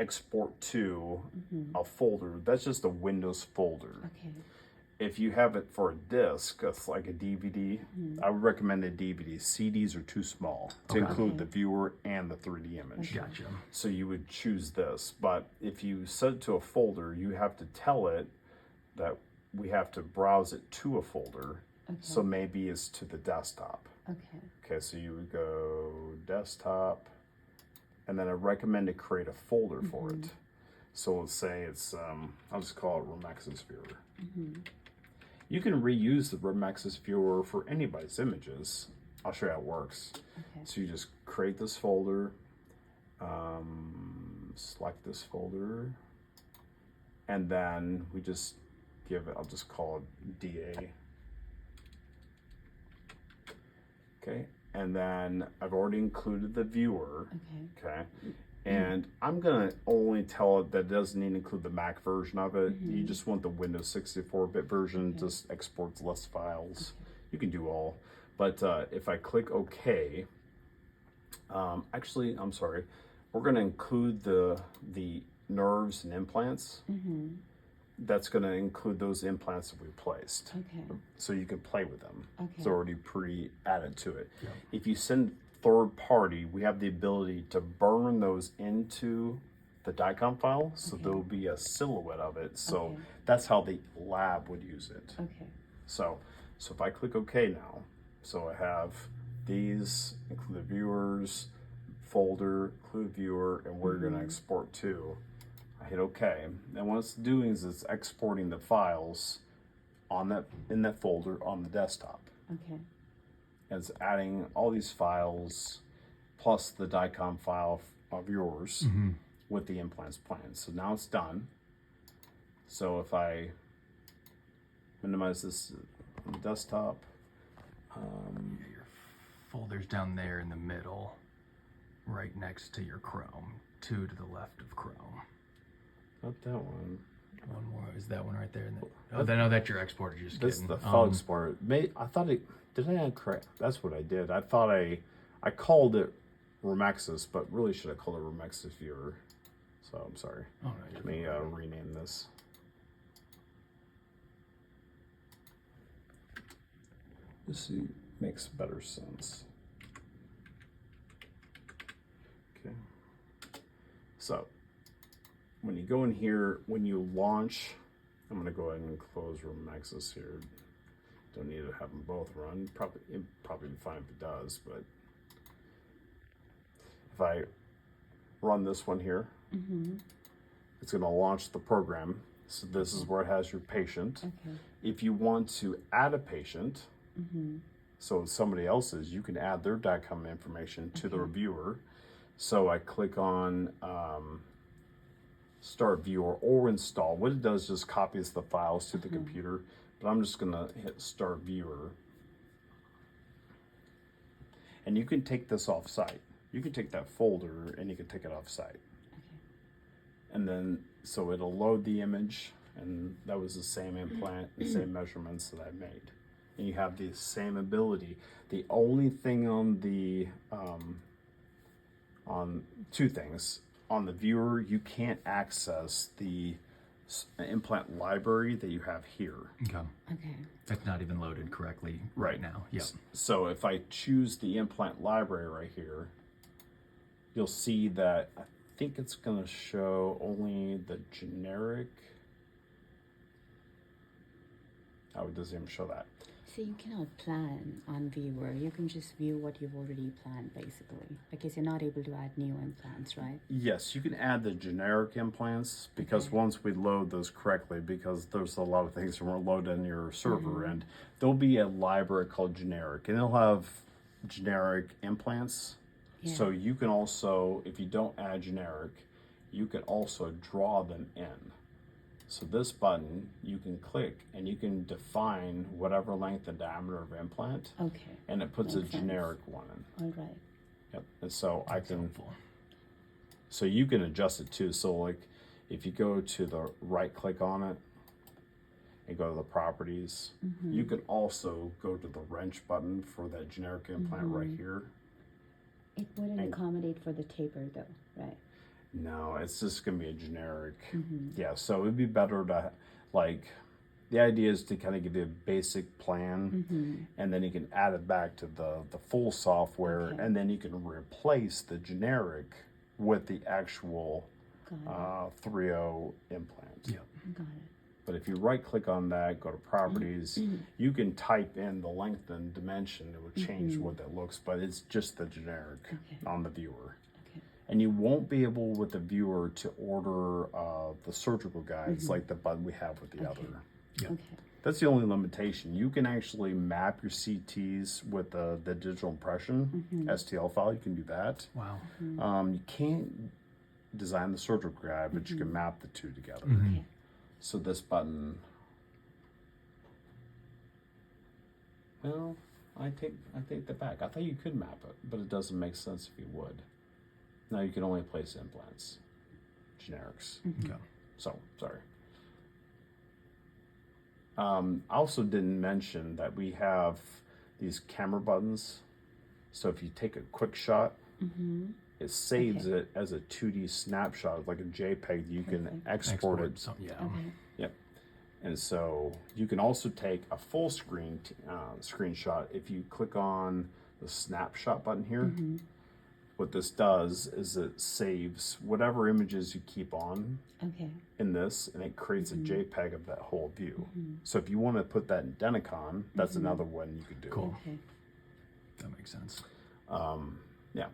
export to a folder, that's just a Windows folder. Okay. If you have it for a disc, it's like a DVD, I would recommend a DVD. CDs are too small to include the viewer and the 3D image. Gotcha. So you would choose this. But if you set it to a folder, you have to tell it that we have to browse it to a folder. So maybe it's to the desktop. Okay. Okay, so you would go desktop, and then I recommend to create a folder for it. So let's say it's, I'll just call it Remexis Viewer. You can reuse the Remexis Viewer for anybody's images. I'll show you how it works. Okay. So you just create this folder, select this folder, and then we just give it, I'll just call it DA. Okay, and then I've already included the viewer. Okay. And I'm gonna only tell it that it doesn't need to include the Mac version of it. You just want the Windows 64-bit version, just exports less files. You can do all, but if I click OK, actually, I'm sorry, we're gonna include the nerves and implants. That's gonna include those implants that we placed. Okay. So you can play with them. Okay. It's already pre-added to it. If you send third party, we have the ability to burn those into the DICOM file, so there'll be a silhouette of it. So that's how the lab would use it. Okay. So if I click OK now, so I have these, include the viewers, folder, include viewer, and we're gonna export to. I hit OK, and what it's doing is it's exporting the files on that in that folder on the desktop. Okay. And it's adding all these files plus the DICOM file of yours with the implants planned. So now it's done. So if I minimize this on the desktop, Your folder's down there in the middle, right next to your Chrome, 2 to the left of Chrome. not that one. One more, is that one right there? Oh, no, that's your export. You're just This is kidding. the fog export. I thought it, did I add correct? That's what I did. I thought I called it Remexis, but really should have called it Remexis Viewer. So I'm sorry. Oh, no, Let me rename this. This makes better sense. Okay. So when you go in here, when you launch, I'm gonna go ahead and close Remexis here. Don't need to have them both run. It'd probably be fine if it does, but if I run this one here, it's gonna launch the program. So this is where it has your patient. Okay. If you want to add a patient, so somebody else's, you can add their DICOM information to the reviewer. So I click on Start Viewer or Install. What it does is just copies the files to the computer, but I'm just gonna hit Start Viewer. And you can take this off site. You can take that folder and you can take it off site. And then, so it'll load the image, and that was the same implant, the same measurements that I made. And you have the same ability. The only thing on the, on two things. On the viewer, you can't access the implant library that you have here. Okay. Okay. That's not even loaded correctly right now. Yeah. So if I choose the implant library right here, you'll see that I think it's gonna show only the generic. Oh, it doesn't even show that. So you cannot plan on viewer. You can just view what you've already planned, basically. Because you're not able to add new implants, right? Yes, you can add the generic implants because once we load those correctly, because there's a lot of things that weren't loaded in your server, and there'll be a library called generic, and it'll have generic implants. Yeah. So you can also, if you don't add generic, you can also draw them in. So this button, you can click and you can define whatever length and diameter of implant, Okay. and it puts Makes a generic one in. All right. Yep. And so I can, Helpful. so you can adjust it too. So like if you go to the right click on it and go to the properties, you can also go to the wrench button for that generic implant right here. It wouldn't accommodate for the taper, though, right? No, it's just gonna be a generic. Yeah, so it'd be better to like. The idea is to kind of give you a basic plan, and then you can add it back to the full software, and then you can replace the generic with the actual 3.0 implant. Yeah. Got it. But if you right click on that, go to properties, you can type in the length and dimension. It will change what that looks, but it's just the generic on the viewer. Okay. And you won't be able with the viewer to order the surgical guides like the button we have with the other. Yeah. Okay. That's the only limitation. You can actually map your CTs with the digital impression STL file. You can do that. Wow. You can't design the surgical guide, but you can map the two together. Okay. So this button, well, I take that back. I thought you could map it, but it doesn't make sense if you would. Now you can only place implants, generics. Okay. So sorry. I also didn't mention that we have these camera buttons. So if you take a quick shot, it saves it as a 2D snapshot, like a JPEG. You can export it. Yeah. Okay. Yep. And so you can also take a full screen screenshot if you click on the snapshot button here. What this does is it saves whatever images you keep on in this, and it creates a JPEG of that whole view. So if you want to put that in Denicon, that's another one you could do. Cool. Okay. That makes sense. Yeah.